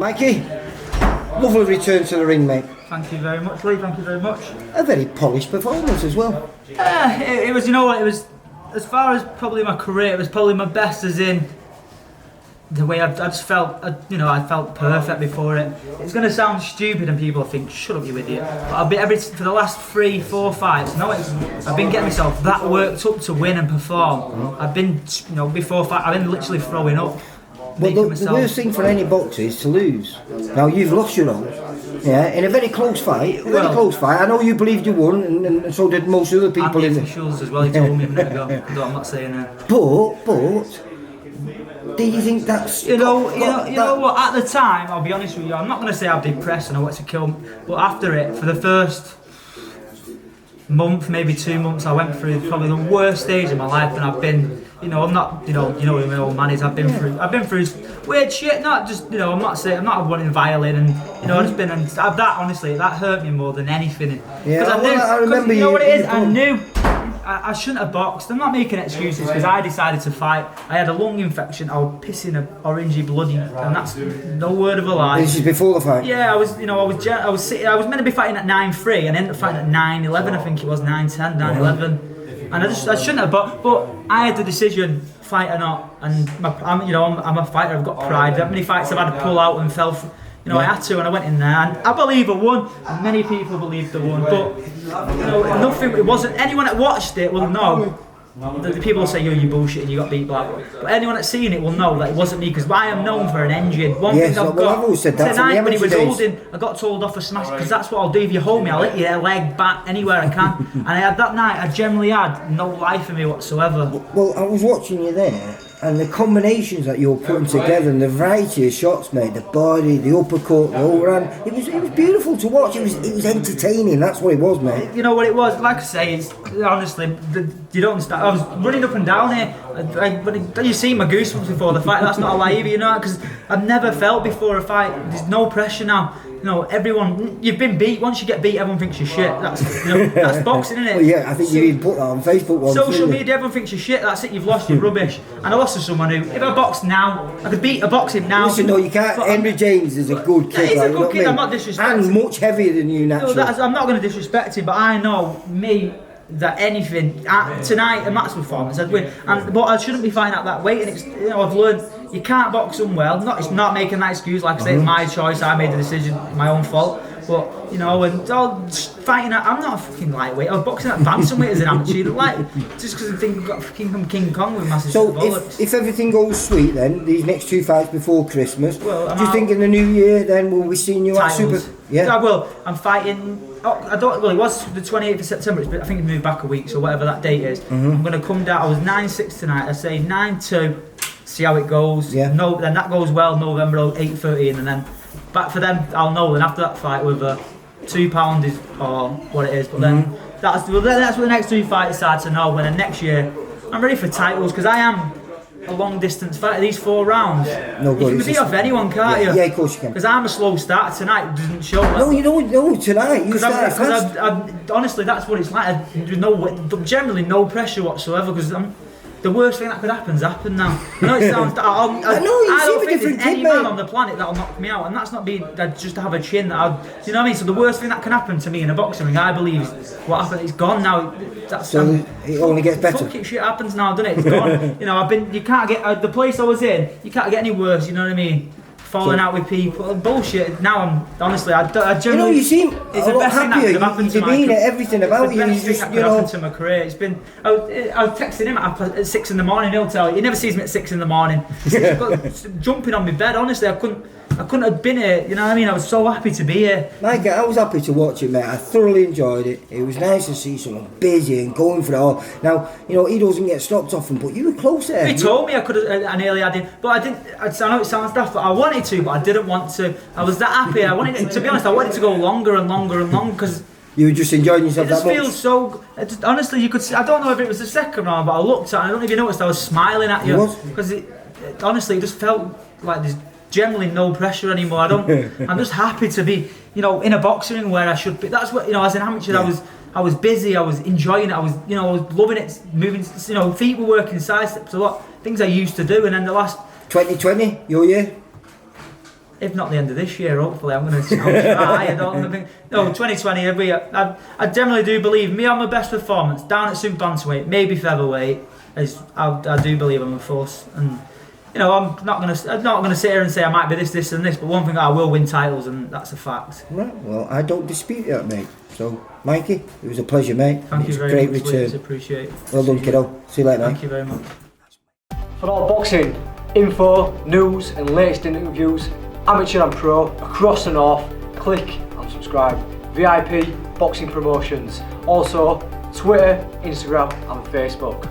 Mikey, lovely return to the ring, mate. Thank you very much, Lee. Thank you very much. A very polished performance as well. It was, you know what, it was, as far as probably my career, it was probably my best, as in the way I just felt, I felt perfect before it. It's going to sound stupid and people think, shut up you idiot. But I've been, for the last 3-4 fights, I've been getting myself that worked up to win and perform. I've been, before fight, I've been literally throwing up. Well, the worst thing for any boxer is to lose. Now, you've lost your own. Yeah, in a very close fight. I know you believed you won, and so did most other people. And the officials as well, he told me a minute ago. No, I'm not saying that. But, do you think that's... You know what, at the time, I'll be honest with you, I'm not going to say I'm depressed and I want to kill me, but after it, for the first month, maybe 2 months, I went through probably the worst stage of my life, and I've been, I'm not, you know who my old man is, I've been through weird shit, not just, I'm not wanting violin, and, I've just been, and that, honestly, that hurt me more than anything. Yeah, I remember you know what it is, I knew I shouldn't have boxed. I'm not making excuses because I decided to fight. I had a lung infection. I was pissing a orangey bloody, and that's no word of a lie. This is before the fight. Yeah, I was meant to be fighting at 9-3 and ended up fighting at 9-11. I think it was 9-10, 9-11, and I shouldn't have. But I had the decision, fight or not. And I'm a fighter. I've got pride. How many fights I've had to pull out and fell. I had to, and I went in there, and I believe I won, and many people believed I won, but nothing. It wasn't. Anyone that watched it will know. The people will say, you bullshit and you got beat black. But anyone that's seen it will know that it wasn't me, because I am known for an engine. One thing I've got tonight when he was holding, I got told off for smash, because that's what I'll do. If you hold me, I'll hit your leg back anywhere I can. And I had that night, I generally had no life in me whatsoever. Well, I was watching you there, and the combinations that you're putting together, and the variety of shots made, the body, the uppercut, the overhand, it was beautiful to watch. It was entertaining. That's what it was, mate. You know what it was? Like I say, it's honestly, you don't understand. I was running up and down here. You see my goosebumps before the fight. That's not a lie either, because I've never felt before a fight. There's no pressure now. Everyone, you've been beat. Once you get beat, everyone thinks you're shit. That's boxing, isn't it? Well, yeah, I think you even put that on Facebook once. Social media, everyone thinks you're shit. That's it. You've lost. You're rubbish. And I lost to someone who, if I boxed now, I could box him now. Listen, no, you can't. Henry James is a good kid. He's a good kid. I'm not disrespecting. And much heavier than you naturally. I'm not going to disrespect him, but I know me. That anything tonight, a match performance, I'd win. But I shouldn't be fighting at that weight. And it's, I've learned you can't box them well. It's not making that excuse. Like I say, it's my choice. I made the decision, my own fault. But and all fighting. I'm not a fucking lightweight. I was boxing at bantamweight as an amateur. Just because I think I've got fucking King Kong with massive bullets. If everything goes sweet, then these next 2 fights before Christmas, do you think in the new year then we'll be seeing you at Super? Yeah, I will. I'm fighting. It was the 28th of September. I think it moved back a week, so whatever that date is. I'm going to come down. I was 9-6 tonight. I say 9-2. See how it goes. Yeah. No, then that goes well. November 8-13, and then back for them. I'll know. Then after that fight with £2 is or what it is. But then that's what the next 2 fights decide to know. When then next year I'm ready for titles, because I am a long distance fighter. These 4 rounds, you can beat off anyone, can't you? Yeah, of course you can. Because I'm a slow starter. Tonight doesn't show that. No, you don't. No, tonight you start fast. Honestly, that's what it's like. There's generally no pressure whatsoever, because the worst thing that could happen has happened now. I know it sounds. I don't think there's any man on the planet that'll knock me out, and that's not being just to have a chin. Do you know what I mean? So the worst thing that can happen to me in a boxing ring, I believe, is what happened. It's gone now. It only gets better. Fucking shit happens now, doesn't it? It's gone. You can't get the place I was in. You can't get any worse. You know what I mean? Falling out with people, bullshit. Now I'm honestly, I generally. You seem it's the best thing that could have happened to my career. Everything about you. It's the best thing that could happen to my career. It's been. I was texting him at 6 in the morning. He'll tell you. He never sees me at 6 in the morning. Jumping on my bed. Honestly, I couldn't have been here. You know what I mean? I was so happy to be here. Mike, I was happy to watch it, mate. I thoroughly enjoyed it. It was nice to see someone busy and going for it all. Now, he doesn't get stopped often, but you were close there. He told me I could have. I nearly had him, but I didn't. I know it sounds daft, but I wanted to, but I didn't want to. I was that happy. I wanted it, to be honest. I wanted to go longer and longer and longer, because you were just enjoying yourself that much. It just feels so. Honestly, you could see. I don't know if it was the second round, but I looked at it. I don't know if you noticed. I was smiling at you because honestly, it just felt like there's generally no pressure anymore. I'm just happy to be, in a boxing ring where I should be. That's what, as an amateur, I was busy. I was enjoying it. I was loving it. Moving, feet were working, side steps, a lot things I used to do. And then the last 2020, your year. if not the end of this year, hopefully I'm going to try. I don't think. No, 2020. I generally do believe me on my best performance down at super bantamweight, maybe featherweight. I do believe I'm a force, and you know I'm not gonna sit here and say I might be this, and this. But one thing I will win titles, and that's a fact. Right. Well, I don't dispute that, mate. So, Mikey, it was a pleasure, mate. Thank you very much. Great return. Appreciate it. Well done, kiddo. See you later, mate. Thank you very much. For all boxing info, news and latest interviews, amateur and pro, across the north, click and subscribe. VIP Boxing Promotions. Also, Twitter, Instagram and Facebook.